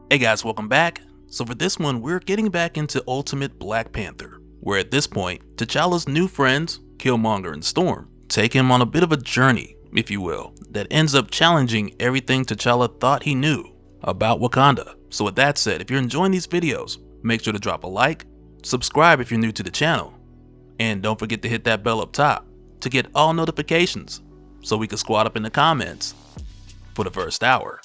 Hey guys, welcome back. So for this one, we're getting back into Ultimate Black Panther, where at this point, T'Challa's new friends, Killmonger and Storm, take him on a bit of a journey, if you will, that ends up challenging everything T'Challa thought he knew about Wakanda. So with that said, if you're enjoying these videos, make sure to drop a like, subscribe if you're new to the channel, and don't forget to hit that bell up top to get all notifications so we can squad up in the comments for the first hour.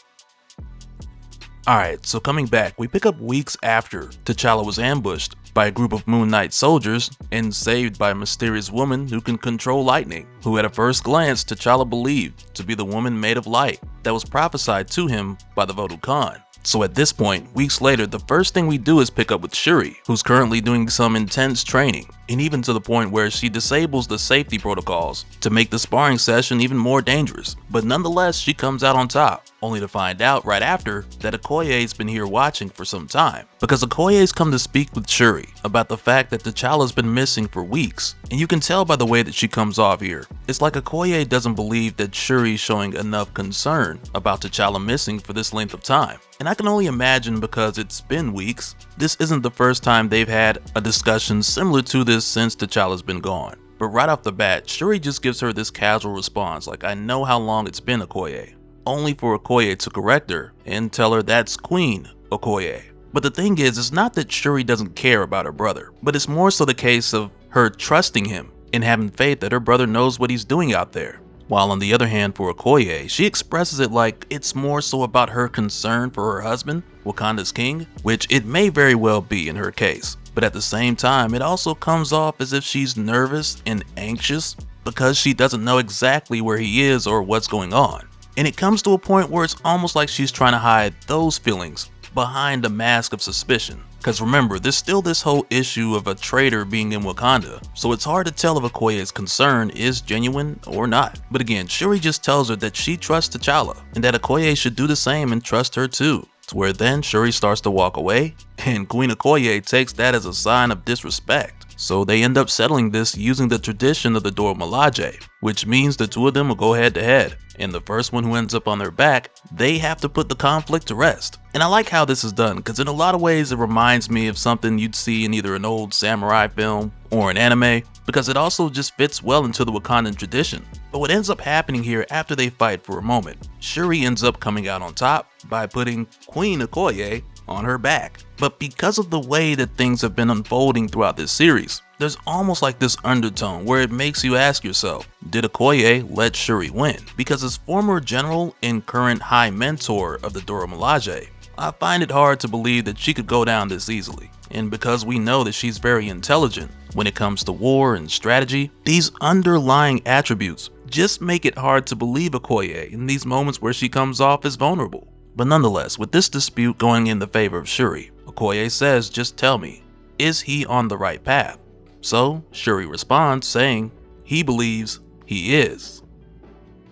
Alright, so coming back, we pick up weeks after T'Challa was ambushed by a group of Moon Knight soldiers and saved by a mysterious woman who can control lightning, who at a first glance T'Challa believed to be the woman made of light that was prophesied to him by the Voodoo Khan. So at this point, weeks later, the first thing we do is pick up with Shuri, who's currently doing some intense training, and even to the point where she disables the safety protocols to make the sparring session even more dangerous. But nonetheless, she comes out on top, only to find out right after that Okoye's been here watching for some time. Because Okoye's come to speak with Shuri about the fact that T'Challa's been missing for weeks, and you can tell by the way that she comes off here. It's like Okoye doesn't believe that Shuri's showing enough concern about T'Challa missing for this length of time. And I can only imagine because it's been weeks, this isn't the first time they've had a discussion similar to this since T'Challa's been gone. But right off the bat, Shuri just gives her this casual response like, "I know how long it's been, Okoye," only for Okoye to correct her and tell her that's Queen Okoye. But the thing is, it's not that Shuri doesn't care about her brother, but it's more so the case of her trusting him and having faith that her brother knows what he's doing out there. While on the other hand for Okoye, she expresses it like it's more so about her concern for her husband, Wakanda's king, which it may very well be in her case. But at the same time, it also comes off as if she's nervous and anxious because she doesn't know exactly where he is or what's going on. And it comes to a point where it's almost like she's trying to hide those feelings behind a mask of suspicion. Because remember, there's still this whole issue of a traitor being in Wakanda, so it's hard to tell if Okoye's concern is genuine or not. But again, Shuri just tells her that she trusts T'Challa, and that Okoye should do the same and trust her too. To where then Shuri starts to walk away, and Queen Okoye takes that as a sign of disrespect. So they end up settling this using the tradition of the Dora Milaje, which means the two of them will go head to head, and the first one who ends up on their back, they have to put the conflict to rest. And I like how this is done, because in a lot of ways it reminds me of something you'd see in either an old samurai film or an anime, because it also just fits well into the Wakandan tradition. But what ends up happening here after they fight for a moment, Shuri ends up coming out on top by putting Queen Okoye on her back. But because of the way that things have been unfolding throughout this series, there's almost like this undertone where it makes you ask yourself, did Okoye let Shuri win? Because as former general and current high mentor of the Dora Milaje, I find it hard to believe that she could go down this easily. And because we know that she's very intelligent when it comes to war and strategy, these underlying attributes just make it hard to believe Okoye in these moments where she comes off as vulnerable. But nonetheless, with this dispute going in the favor of Shuri, Okoye says, "Just tell me, is he on the right path?" So Shuri responds saying he believes he is.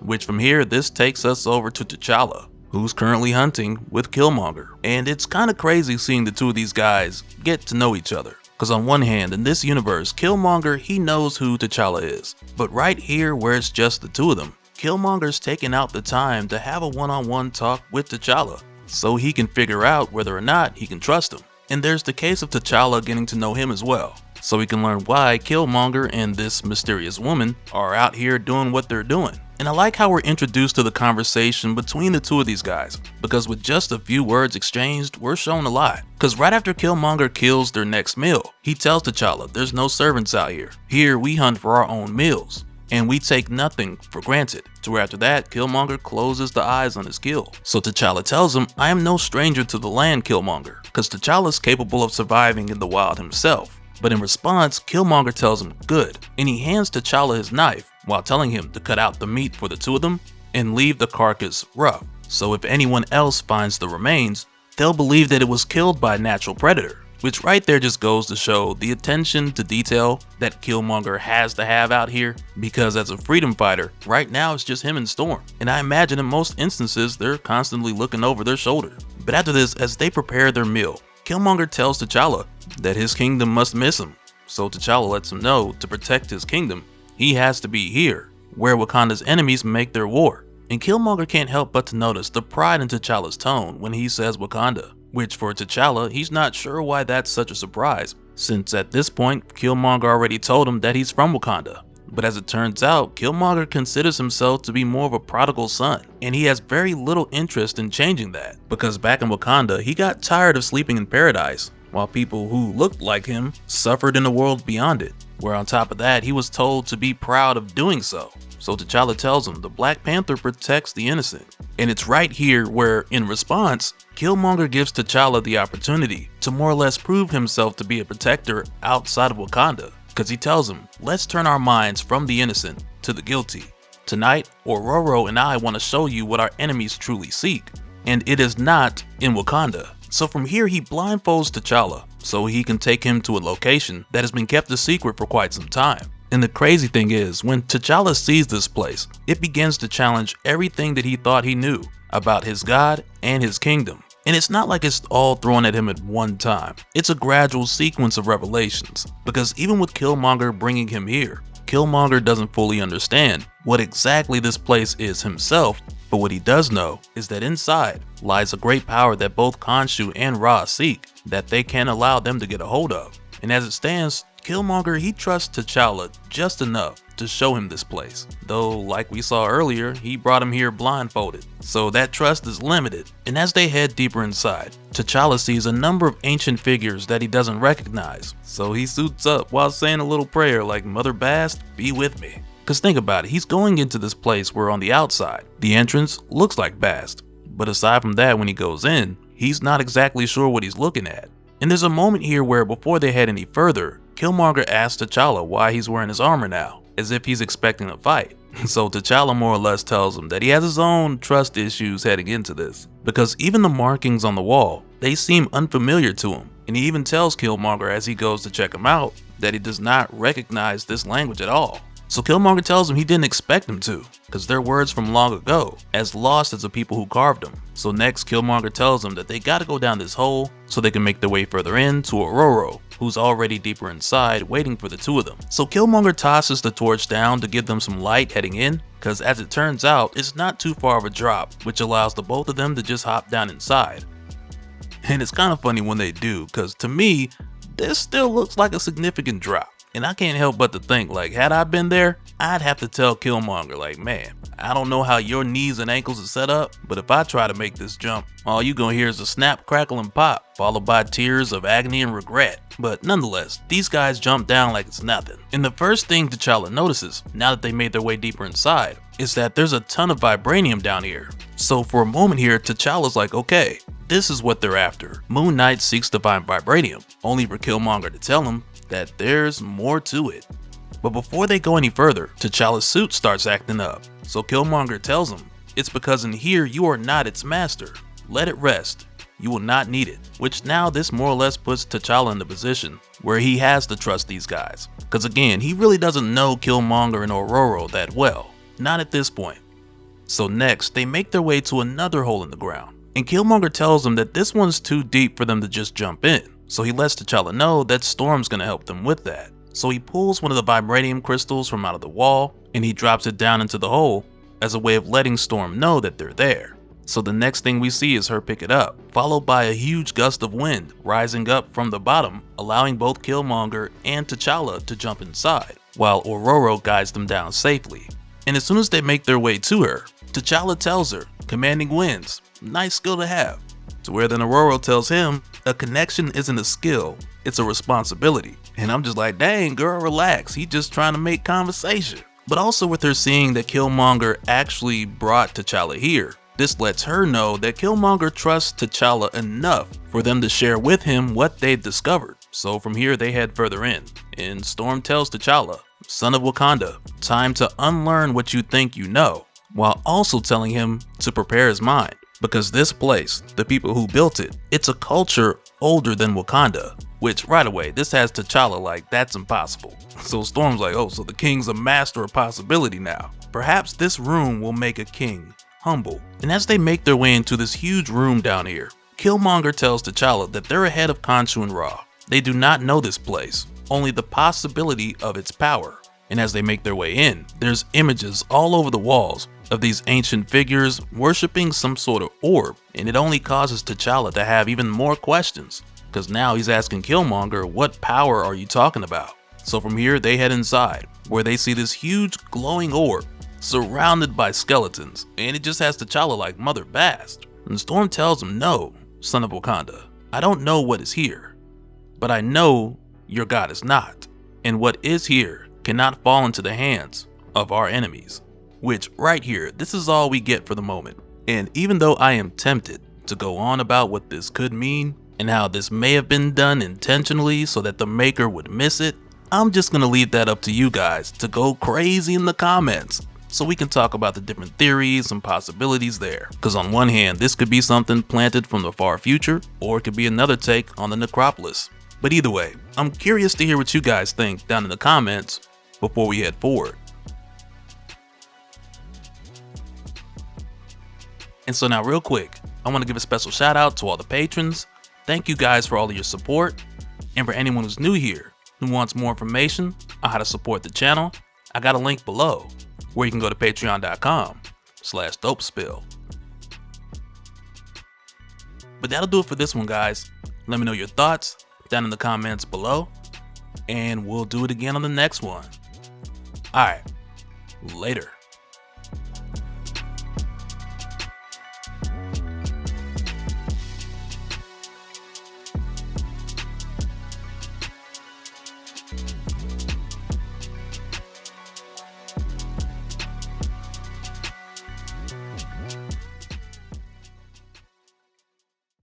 Which from here, this takes us over to T'Challa, who's currently hunting with Killmonger. And it's kinda crazy seeing the two of these guys get to know each other. Cause on one hand, in this universe, Killmonger, he knows who T'Challa is. But right here where it's just the two of them, Killmonger's taking out the time to have a one-on-one talk with T'Challa, so he can figure out whether or not he can trust him. And there's the case of T'Challa getting to know him as well, so he can learn why Killmonger and this mysterious woman are out here doing what they're doing. And I like how we're introduced to the conversation between the two of these guys, because with just a few words exchanged, we're shown a lot. Cause right after Killmonger kills their next meal, he tells T'Challa there's no servants out here. Here we hunt for our own meals, and we take nothing for granted. To where after that, Killmonger closes the eyes on his kill. So T'Challa tells him, "I am no stranger to the land, Killmonger," cause T'Challa's capable of surviving in the wild himself. But in response, Killmonger tells him, "Good," and he hands T'Challa his knife while telling him to cut out the meat for the two of them and leave the carcass rough. So if anyone else finds the remains, they'll believe that it was killed by a natural predator. Which right there just goes to show the attention to detail that Killmonger has to have out here, because as a freedom fighter, right now it's just him and Storm. And I imagine in most instances, they're constantly looking over their shoulder. But after this, as they prepare their meal, Killmonger tells T'Challa that his kingdom must miss him. So T'Challa lets him know to protect his kingdom, he has to be here, where Wakanda's enemies make their war. And Killmonger can't help but to notice the pride in T'Challa's tone when he says Wakanda. which for T'Challa, he's not sure why that's such a surprise, since at this point, Killmonger already told him that he's from Wakanda. But as it turns out, Killmonger considers himself to be more of a prodigal son, and he has very little interest in changing that, because back in Wakanda, he got tired of sleeping in paradise, while people who looked like him suffered in the world beyond it, where on top of that, he was told to be proud of doing so. So T'Challa tells him the Black Panther protects the innocent. And it's right here where, in response, Killmonger gives T'Challa the opportunity to more or less prove himself to be a protector outside of Wakanda. Because he tells him, let's turn our minds from the innocent to the guilty. Tonight, Ororo and I want to show you what our enemies truly seek. And it is not in Wakanda. So from here he blindfolds T'Challa so he can take him to a location that has been kept a secret for quite some time. And the crazy thing is, when T'Challa sees this place, it begins to challenge everything that he thought he knew about his god and his kingdom. And it's not like it's all thrown at him at one time. It's a gradual sequence of revelations, because even with Killmonger bringing him here, Killmonger doesn't fully understand what exactly this place is himself, but what he does know is that inside lies a great power that both Khonshu and Ra seek, that they can't allow them to get a hold of. And as it stands, Killmonger, he trusts T'Challa just enough to show him this place, though like we saw earlier, he brought him here blindfolded, so that trust is limited. And as they head deeper inside, T'Challa sees a number of ancient figures that he doesn't recognize, so he suits up while saying a little prayer like, Mother Bast, be with me. Cause think about it, he's going into this place where on the outside, the entrance looks like Bast, but aside from that, when he goes in, he's not exactly sure what he's looking at. And there's a moment here where before they head any further, Killmonger asks T'Challa why he's wearing his armor now, as if he's expecting a fight. So T'Challa more or less tells him that he has his own trust issues heading into this, because even the markings on the wall, they seem unfamiliar to him. And he even tells Killmonger as he goes to check him out that he does not recognize this language at all. So Killmonger tells him he didn't expect him to, because they're words from long ago, as lost as the people who carved them. So next, Killmonger tells him that they gotta go down this hole so they can make their way further in to Ororo, who's already deeper inside waiting for the two of them. So Killmonger tosses the torch down to give them some light heading in, because as it turns out, it's not too far of a drop, which allows the both of them to just hop down inside. And it's kind of funny when they do, because to me, this still looks like a significant drop. And I can't help but to think, like, had I been there, I'd have to tell Killmonger, like, man, I don't know how your knees and ankles are set up, but if I try to make this jump, all you gonna hear is a snap, crackle, and pop, followed by tears of agony and regret. But nonetheless, these guys jump down like it's nothing. And the first thing T'Challa notices, now that they made their way deeper inside, is that there's a ton of vibranium down here. So for a moment here, T'Challa's like, okay, this is what they're after. Moon Knight seeks to find vibranium, only for Killmonger to tell him that there's more to it. But before they go any further, T'Challa's suit starts acting up. So Killmonger tells him, it's because in here you are not its master. Let it rest. You will not need it. Which now this more or less puts T'Challa in the position where he has to trust these guys. Because again, he really doesn't know Killmonger and Ororo that well. Not at this point. So next, they make their way to another hole in the ground. And Killmonger tells them that this one's too deep for them to just jump in. So he lets T'Challa know that Storm's gonna help them with that. So he pulls one of the vibranium crystals from out of the wall and he drops it down into the hole as a way of letting Storm know that they're there. So the next thing we see is her pick it up, followed by a huge gust of wind rising up from the bottom, allowing both Killmonger and T'Challa to jump inside, while Ororo guides them down safely. And as soon as they make their way to her, T'Challa tells her, commanding winds, nice skill to have. To where then Ororo tells him, a connection isn't a skill, it's a responsibility. And I'm just like, dang girl, relax, he's just trying to make conversation. But also with her seeing that Killmonger actually brought T'Challa here, this lets her know that Killmonger trusts T'Challa enough for them to share with him what they've discovered. So from here they head further in, and Storm tells T'Challa, son of Wakanda, time to unlearn what you think you know, while also telling him to prepare his mind. Because this place, the people who built it, it's a culture older than Wakanda. Which right away, this has T'Challa like, that's impossible. So Storm's like, oh, so the king's a master of possibility now. Perhaps this room will make a king humble. And as they make their way into this huge room down here, Killmonger tells T'Challa that they're ahead of Khonshu and Ra. They do not know this place, only the possibility of its power. And as they make their way in, there's images all over the walls of these ancient figures worshipping some sort of orb, and it only causes T'Challa to have even more questions, because now he's asking Killmonger, what power are you talking about? So from here they head inside, where they see this huge glowing orb surrounded by skeletons, and it just has T'Challa like mother bast. And Storm tells him, no, son of Wakanda, I don't know what is here, but I know your God is not, and what is here cannot fall into the hands of our enemies. Which right here, this is all we get for the moment. And even though I am tempted to go on about what this could mean and how this may have been done intentionally so that the maker would miss it, I'm just gonna leave that up to you guys to go crazy in the comments so we can talk about the different theories and possibilities there. Because on one hand, this could be something planted from the far future, or it could be another take on the necropolis. But either way, I'm curious to hear what you guys think down in the comments before we head forward. And so now real quick, I want to give a special shout out to all the patrons. Thank you guys for all of your support. And for anyone who's new here, who wants more information on how to support the channel, I got a link below where you can go to patreon.com/dopespill. But that'll do it for this one, guys. Let me know your thoughts down in the comments below, and we'll do it again on the next one. Alright, later.